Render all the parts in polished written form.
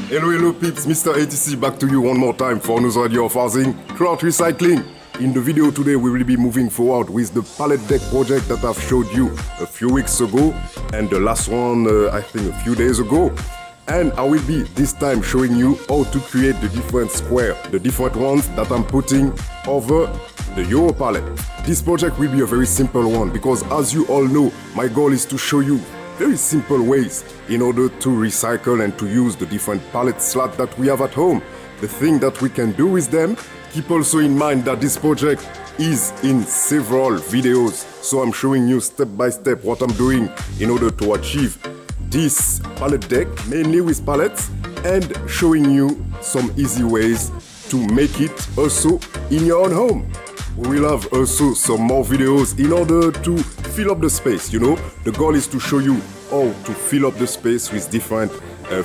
Hello peeps, Mr. ATC back to you one more time for another radio of housing crowd recycling. In the video today we will be moving forward with the pallet deck project that I've showed you a few weeks ago and the last one I think a few days ago. And I will be this time showing you how to create the different square, the different ones that I'm putting over the Euro pallet. This project will be a very simple one because as you all know, my goal is to show you very simple ways in order to recycle and to use the different pallet slats that we have at home. The thing that we can do with them. Keep also in mind that this project is in several videos, so I'm showing you step by step what I'm doing in order to achieve this pallet deck, mainly with pallets, and showing you some easy ways to make it also in your own home. We will have also some more videos in order to fill up the space, you know. The goal is to show you how to fill up the space with different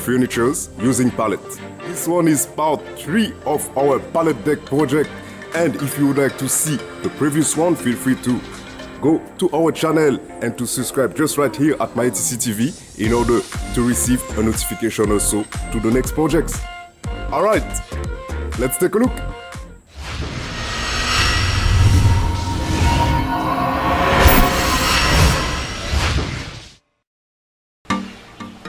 furnitures using pallets. This one is part 3 of our pallet deck project, and if you would like to see the previous one, feel free to go to our channel and to subscribe just right here at MyATC TV in order to receive a notification also to the next projects. Alright, let's take a look.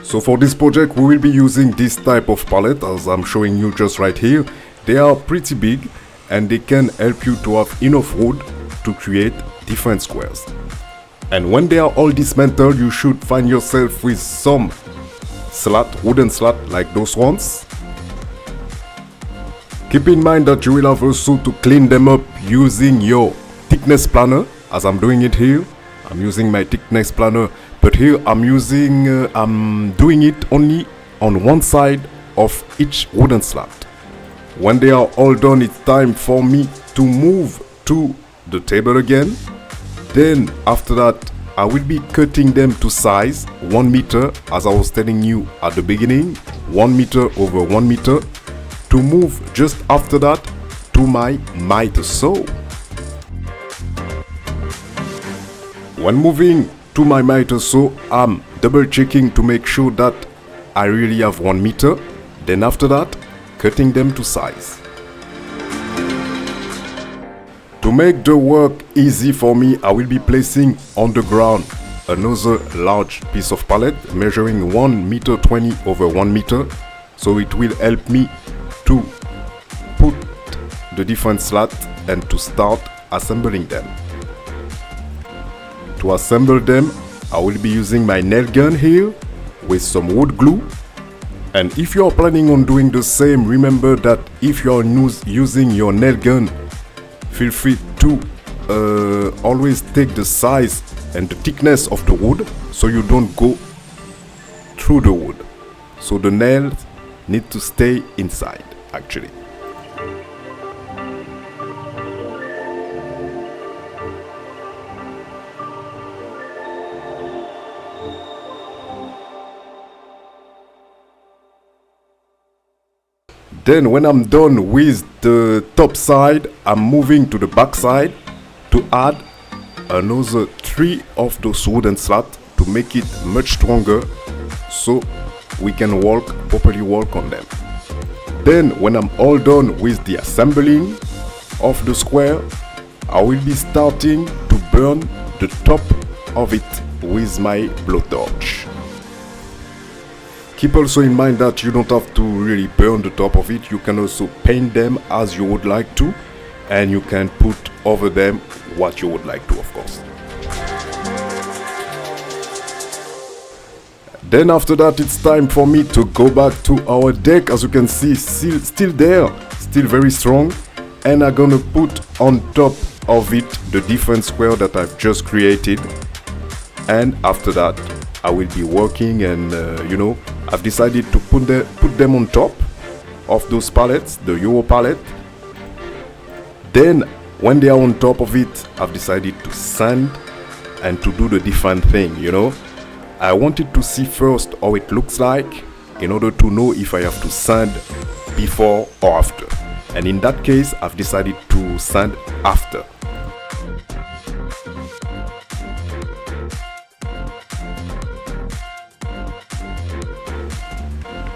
So for this project we will be using this type of pallet as I'm showing you just right here. They are pretty big and they can help you to have enough wood to create different squares. And when they are all dismantled, you should find yourself with some wooden slat like those ones. Keep in mind that you will have also to clean them up using your thickness planner as I'm doing it here. I'm using my thickness planner, but here I'm doing it only on one side of each wooden slat. When they are all done, it's time for me to move to the table again. Then after that, I will be cutting them to size 1 meter, as I was telling you at the beginning, 1 meter over 1 meter, to move just after that to my miter saw. When moving to my miter saw, I'm double checking to make sure that I really have 1 meter. Then after that, cutting them to size. To make the work easy for me, I will be placing on the ground another large piece of pallet measuring 1 meter 20 over 1 meter. So it will help me to put the different slats and to start assembling them. To assemble them, I will be using my nail gun here with some wood glue. And if you are planning on doing the same, remember that if you are using your nail gun, feel free to always take the size and the thickness of the wood so you don't go through the wood. So the nails need to stay inside actually. Then when I'm done with the top side, I'm moving to the back side to add another 3 of those wooden slats to make it much stronger so we can properly walk on them. Then when I'm all done with the assembling of the square, I will be starting to burn the top of it with my blowtorch. Keep also in mind that you don't have to really burn the top of it. You can also paint them as you would like to, and you can put over them what you would like to, of course. Then after that, it's time for me to go back to our deck. As you can see, still there, still very strong. And I'm gonna put on top of it the different square that I've just created. And after that, I will be working and you know, I've decided to put them on top of those pallets, the Euro pallet. Then when they are on top of it, I've decided to sand and to do the different thing, you know. I wanted to see first how it looks like in order to know if I have to sand before or after. And in that case, I've decided to sand after.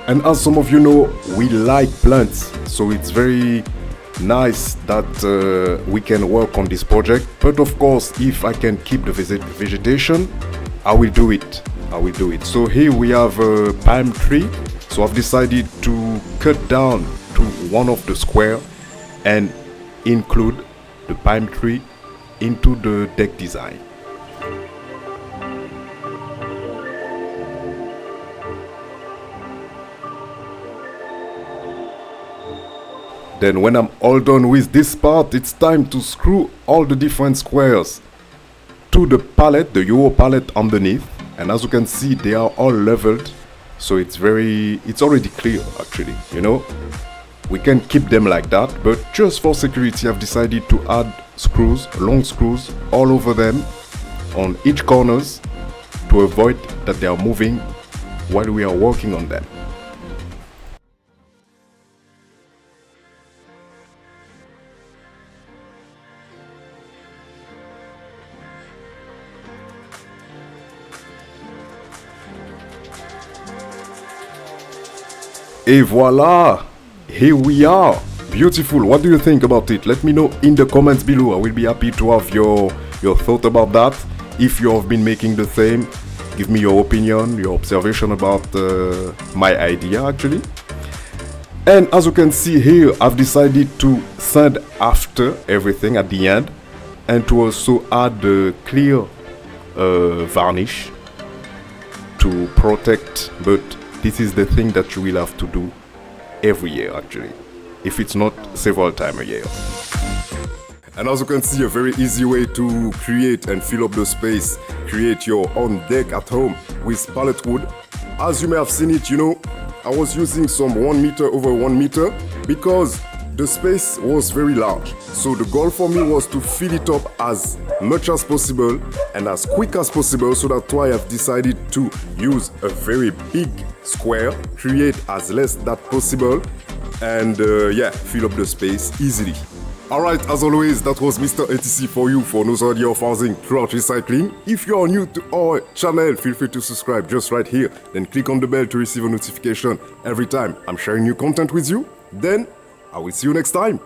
And as some of you know, we like plants, so it's very nice that we can work on this project. But of course, if I can keep the vegetation, I will do it. So here we have a palm tree. So I've decided to cut down to one of the square and include the palm tree into the deck design. Then when I'm all done with this part, it's time to screw all the different squares to the palette, the Euro palette underneath. And as you can see, they are all leveled. So it's already clear actually, you know. We can keep them like that, but just for security, I've decided to add screws, long screws, all over them on each corners to avoid that they are moving while we are working on them. Et voila! Here we are! Beautiful! What do you think about it? Let me know in the comments below. I will be happy to have your thought about that. If you have been making the same, give me your opinion, your observation about my idea actually. And as you can see here, I've decided to sand after everything at the end and to also add the clear varnish to protect, but this is the thing that you will have to do every year actually, if it's not several times a year. And as you can see, a very easy way to create and fill up the space, create your own deck at home with pallet wood. As you may have seen it, you know, I was using some 1 meter over 1 meter because the space was very large. So the goal for me was to fill it up as much as possible and as quick as possible, so that's why I've decided to use a very big square, create as less that possible, and yeah, fill up the space easily. Alright, as always, that was Mr. ATC for you for another idea of housing throughout recycling. If you are new to our channel, feel free to subscribe just right here, then click on the bell to receive a notification every time I'm sharing new content with you. Then I will see you next time.